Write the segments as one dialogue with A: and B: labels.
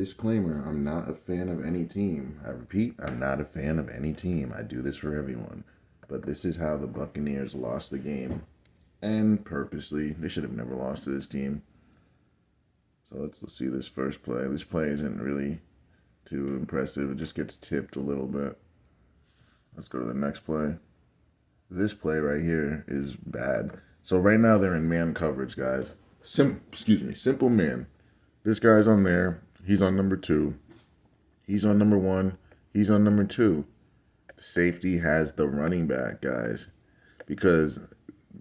A: Disclaimer, I'm not a fan of any team. I repeat, I'm not a fan of any team. I do this for everyone. But this is how the Buccaneers lost the game. And purposely. They should have never lost to this team. So let's see this first play. This play isn't really too impressive. It just gets tipped a little bit. Let's go to the next play. This play right here is bad. So right now they're in man coverage, guys. Simple man. This guy's on there. He's on number 2. He's on number 1. He's on number 2. The safety has the running back, guys. Because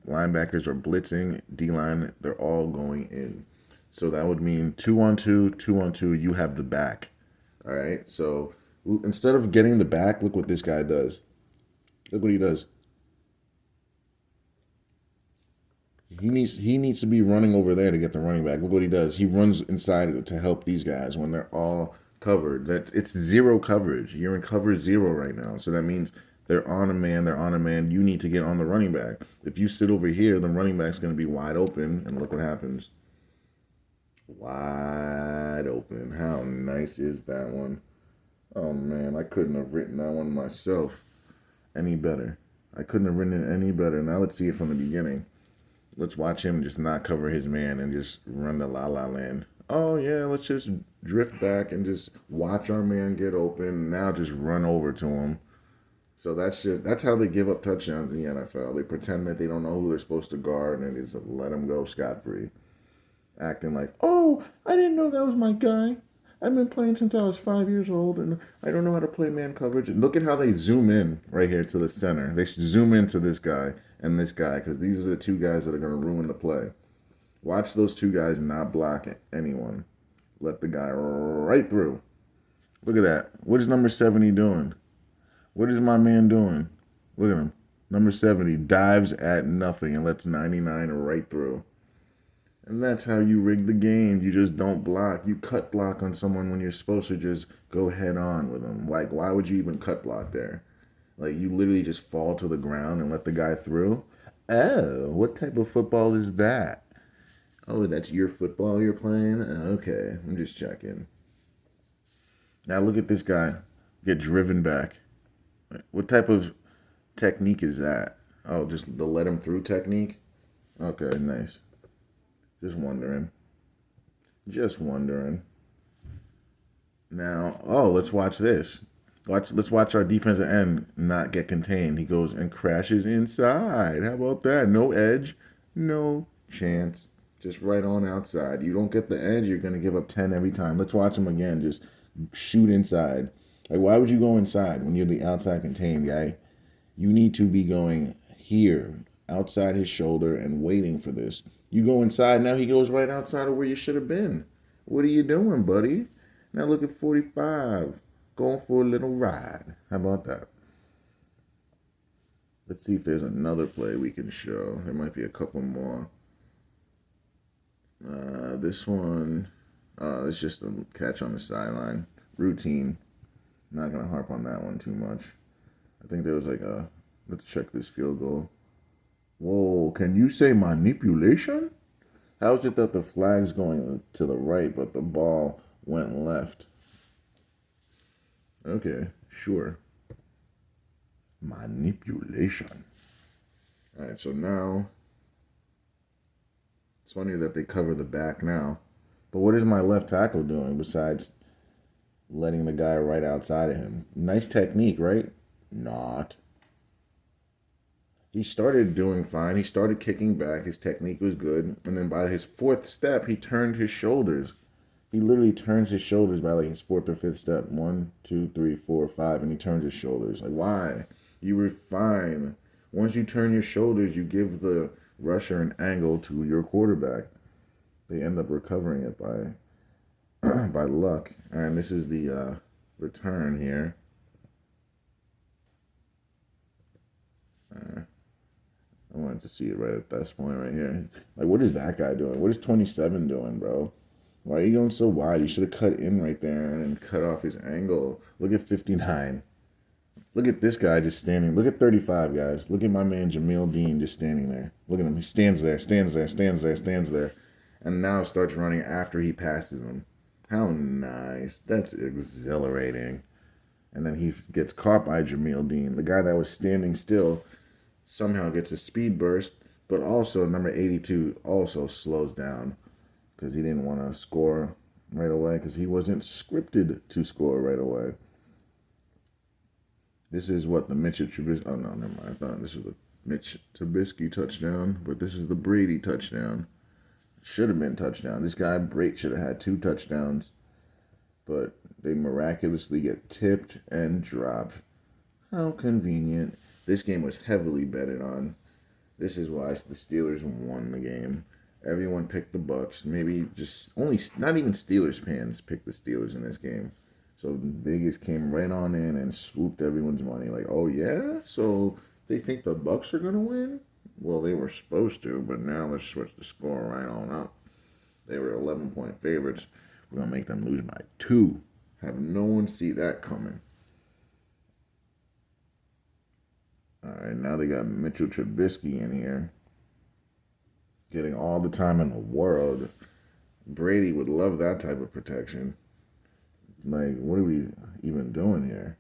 A: linebackers are blitzing, D-line, they're all going in. So that would mean 2-on-2, 2-on-2, you have the back. All right? So instead of getting the back, look what this guy does. Look what he does. He needs to be running over there to get the running back. Look what he does. He runs inside to help these guys when they're all covered. It's zero coverage. You're in cover 0 right now. So that means they're on a man. They're on a man. You need to get on the running back. If you sit over here, the running back's going to be wide open. And look what happens. Wide open. How nice is that one? Oh, man. I couldn't have written that one myself any better. I couldn't have written it any better. Now let's see it from the beginning. Let's watch him just not cover his man and just run the la-la land. Oh, yeah, let's just drift back and just watch our man get open. Now just run over to him. So that's how they give up touchdowns in the NFL. They pretend that they don't know who they're supposed to guard and they just let them go scot-free. Acting like, oh, I didn't know that was my guy. I've been playing since I was 5 years old, and I don't know how to play man coverage. And look at how they zoom in right here to the center. They should zoom into this guy and this guy, because these are the two guys that are going to ruin the play. Watch those two guys not block anyone. Let the guy right through. Look at that. What is number 70 doing? What is my man doing? Look at him. Number 70 dives at nothing and lets 99 right through. And that's how you rig the game. You just don't block. You cut block on someone when you're supposed to just go head on with them. Like, why would you even cut block there? Like, you literally just fall to the ground and let the guy through? Oh, what type of football is that? Oh, that's your football you're playing? Okay, I'm just checking. Now look at this guy get driven back. What type of technique is that? Oh, just the let him through technique? Okay, nice. Just wondering. Now, let's watch this. Let's watch our defensive end not get contained. He goes and crashes inside. How about that? No edge, no chance. Just right on outside. You don't get the edge, you're going to give up 10 every time. Let's watch him again. Just shoot inside. Like, why would you go inside when you're the outside contained guy? You need to be going here, outside his shoulder, and waiting for this. You go inside, now he goes right outside of where you should have been. What are you doing, buddy? Now look at 45. Going for a little ride. How about that? Let's see if there's another play we can show. There might be a couple more. This one, it's just a catch on the sideline. Routine. Not going to harp on that one too much. I think there was let's check this field goal. Whoa, can you say manipulation? How is it that the flag's going to the right, but the ball went left? Okay, sure. Manipulation. All right, so now it's funny that they cover the back now. But what is my left tackle doing besides letting the guy right outside of him? Nice technique, right? Not. He started doing fine. He started kicking back. His technique was good. And then by his 4th step, he turned his shoulders. He literally turns his shoulders by like his 4th or 5th step. 1, 2, 3, 4, 5. And he turns his shoulders. Like, why? You were fine. Once you turn your shoulders, you give the rusher an angle to your quarterback. They end up recovering it by luck. And this is the return here. I wanted to see it right at this point right here. Like, what is that guy doing? What is 27 doing, bro? Why are you going so wide? You should have cut in right there and then cut off his angle. Look at 59. Look at this guy just standing. Look at 35, guys. Look at my man Jamil Dean just standing there. Look at him. He stands there. And now starts running after he passes him. How nice. That's exhilarating. And then he gets caught by Jamil Dean, the guy that was standing still, somehow gets a speed burst, but also number 82 also slows down because he didn't want to score right away because he wasn't scripted to score right away. This is what the Mitchell Trubisky. Oh no, never mind. I thought this was a Mitch Trubisky touchdown, but this is the Brady touchdown. Should have been touchdown. This guy Brady should have had 2 touchdowns, but they miraculously get tipped and dropped. How convenient. This game was heavily betted on. This is why the Steelers won the game. Everyone picked the BUCS. Maybe just only not even Steelers fans picked the Steelers in this game. So Vegas came right on in and swooped everyone's money. Like, oh yeah, so they think the BUCS are gonna win? Well, they were supposed to, but now let's switch the score right on up. They were 11-point favorites. We're gonna make them lose by 2. Have no one see that coming. All right, now they got Mitchell Trubisky in here, getting all the time in the world. Brady would love that type of protection. Like, what are we even doing here?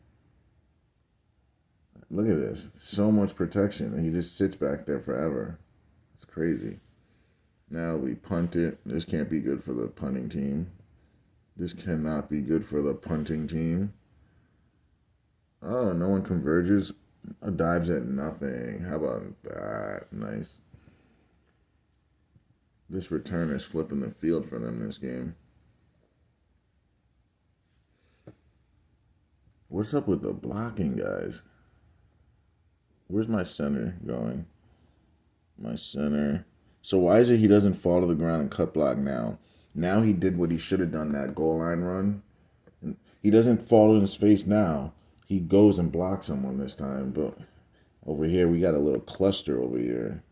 A: Look at this. So much protection, and he just sits back there forever. It's crazy. Now we punt it. This can't be good for the punting team. This cannot be good for the punting team. Oh, no one converges. Dives at nothing. How about that? Nice. This returner is flipping the field for them this game. What's up with the blocking, guys? Where's my center going? My center. So why is it he doesn't fall to the ground and cut block now? Now he did what he should have done, that goal line run. He doesn't fall in his face now. He goes and blocks someone this time. But over here, we got a little cluster over here.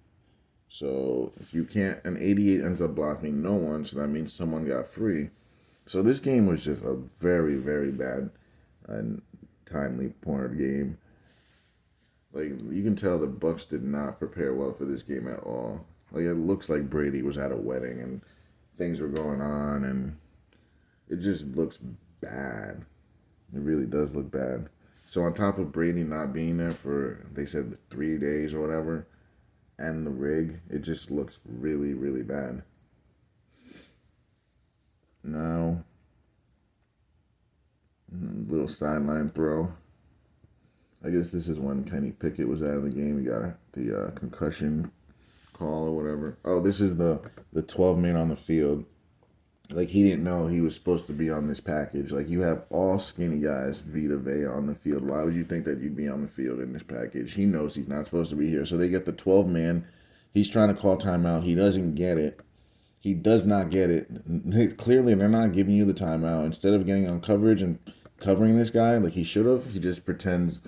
A: So if you can't, an 88 ends up blocking no one, so that means someone got free. So this game was just a very, very bad and timely cornered game. Like, you can tell the BUCS did not prepare well for this game at all. Like, it looks like Brady was at a wedding and things were going on, and it just looks bad. It really does look bad. So on top of Brady not being there for, they said 3 days or whatever, and the rig, it just looks really, really bad. Now, little sideline throw. I guess this is when Kenny Pickett was out of the game. He got the concussion call or whatever. Oh, this is the 12 man on the field. Like, he didn't know he was supposed to be on this package. Like, you have all skinny guys, Vita Vea, on the field. Why would you think that you'd be on the field in this package? He knows he's not supposed to be here. So they get the 12 man. He's trying to call timeout. He doesn't get it. He does not get it. Clearly, they're not giving you the timeout. Instead of getting on coverage and covering this guy like he should have, he just pretends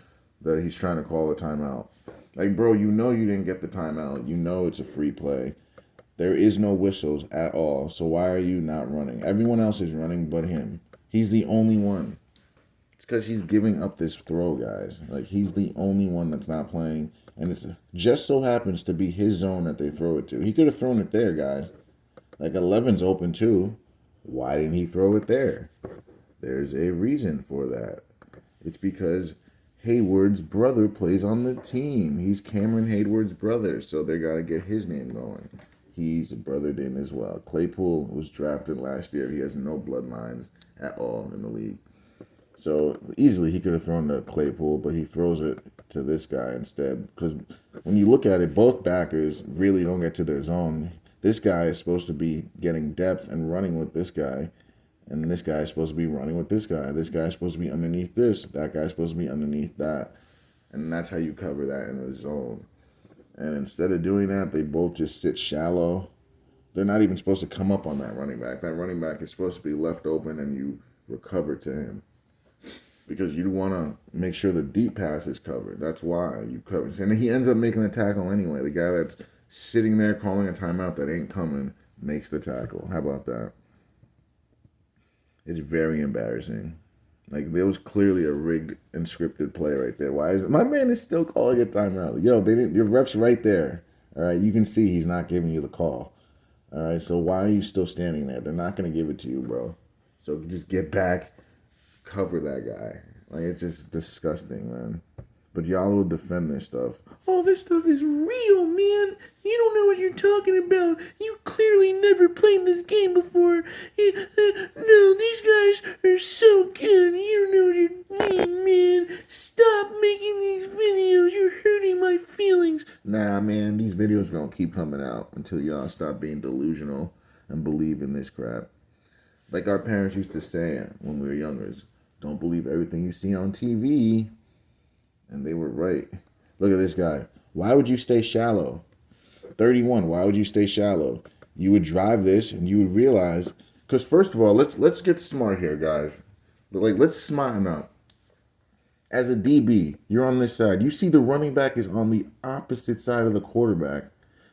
A: that he's trying to call a timeout. Like, bro, you know you didn't get the timeout. You know it's a free play. There is no whistles at all. So why are you not running? Everyone else is running but him. He's the only one. It's because he's giving up this throw, guys. Like, he's the only one that's not playing. And it just so happens to be his zone that they throw it to. He could have thrown it there, guys. Like, 11's open too. Why didn't he throw it there? There's a reason for that. It's because Hayward's brother plays on the team. He's Cameron Hayward's brother, so they got to get his name going. He's brothered in as well. Claypool was drafted last year. He has no bloodlines at all in the league. So easily he could have thrown to Claypool, but he throws it to this guy instead. Because when you look at it, both backers really don't get to their zone. This guy is supposed to be getting depth and running with this guy. And this guy is supposed to be running with this guy. This guy is supposed to be underneath this. That guy is supposed to be underneath that. And that's how you cover that in the zone. And instead of doing that, they both just sit shallow. They're not even supposed to come up on that running back. That running back is supposed to be left open and you recover to him. Because you want to make sure the deep pass is covered. That's why you cover. And he ends up making the tackle anyway. The guy that's sitting there calling a timeout that ain't coming makes the tackle. How about that? It's very embarrassing. Like, there was clearly a rigged and scripted play right there. Why is it? My man is still calling a timeout. Yo, they didn't. Your ref's right there. All right, you can see he's not giving you the call. All right, so why are you still standing there? They're not going to give it to you, bro. So just get back, cover that guy. Like, it's just disgusting, man. But y'all will defend this stuff. Oh, this stuff is real, man. You don't know what you're talking about. You clearly never played this game before. No, these guys are so good. You don't know what you're doing, man. Stop making these videos. You're hurting my feelings. Nah, man, these videos gonna keep coming out until y'all stop being delusional and believe in this crap. Like our parents used to say when we were younger, don't believe everything you see on TV. And they were right. Look at this guy. Why would you stay shallow? 31. Why would you stay shallow? You would drive this and you would realize, because first of all, let's get smart here, guys. Like, let's smarten up. As a DB, you're on this side. You see the running back is on the opposite side of the quarterback.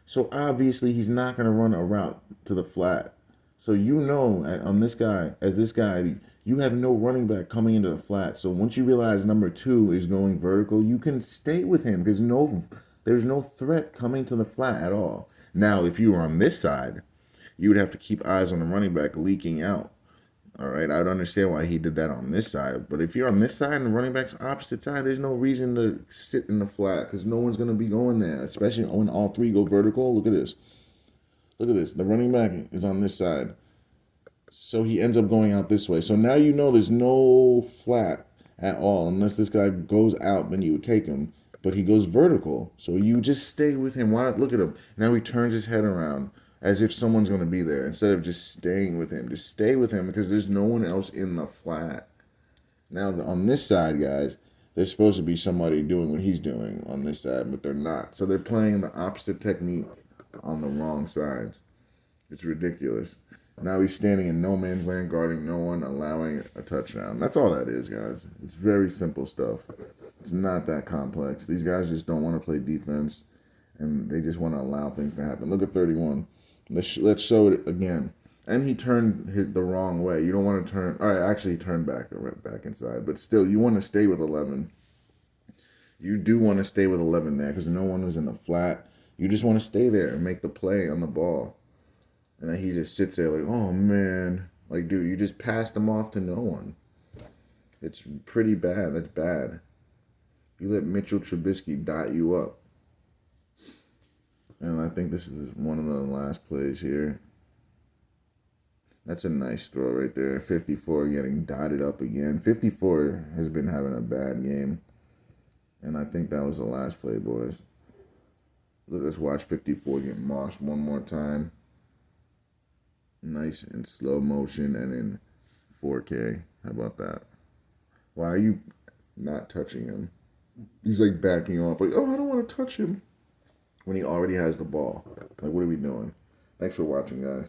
A: So obviously he's not going to run a route to the flat. So you know, on this guy, as this guy, you have no running back coming into the flat. So once you realize number 2 is going vertical, you can stay with him because there's no threat coming to the flat at all. Now, if you were on this side, you would have to keep eyes on the running back leaking out. All right, I would understand why he did that on this side. But if you're on this side and the running back's opposite side, there's no reason to sit in the flat because no one's going to be going there, especially when all 3 go vertical. Look at this. Look at this. The running back is on this side. So he ends up going out this way. So now you know there's no flat at all. Unless this guy goes out, then you would take him. But he goes vertical. So you just stay with him. Why not? Look at him. Now he turns his head around as if someone's going to be there. Instead of just staying with him. Just stay with him because there's no one else in the flat. Now on this side, guys, there's supposed to be somebody doing what he's doing on this side. But they're not. So they're playing the opposite technique on the wrong sides. It's ridiculous. Now he's standing in no man's land, guarding no one, allowing a touchdown. That's all that is, guys. It's very simple stuff. It's not that complex. These guys just don't want to play defense, and they just want to allow things to happen. Look at 31. Let's show it again. And he turned the wrong way. You don't want to turn. All right, actually, he turned back inside. But still, you want to stay with 11. You do want to stay with 11 there because no one was in the flat. You just want to stay there and make the play on the ball. And then he just sits there like, oh, man. Like, dude, you just passed him off to no one. It's pretty bad. That's bad. You let Mitchell Trubisky dot you up. And I think this is one of the last plays here. That's a nice throw right there. 54 getting dotted up again. 54 has been having a bad game. And I think that was the last play, boys. Let's watch 54 get mossed one more time. Nice in slow motion and in 4K. How about that? Why are you not touching him? He's like backing off. Like, oh, I don't want to touch him. When he already has the ball. Like, what are we doing? Thanks for watching, guys.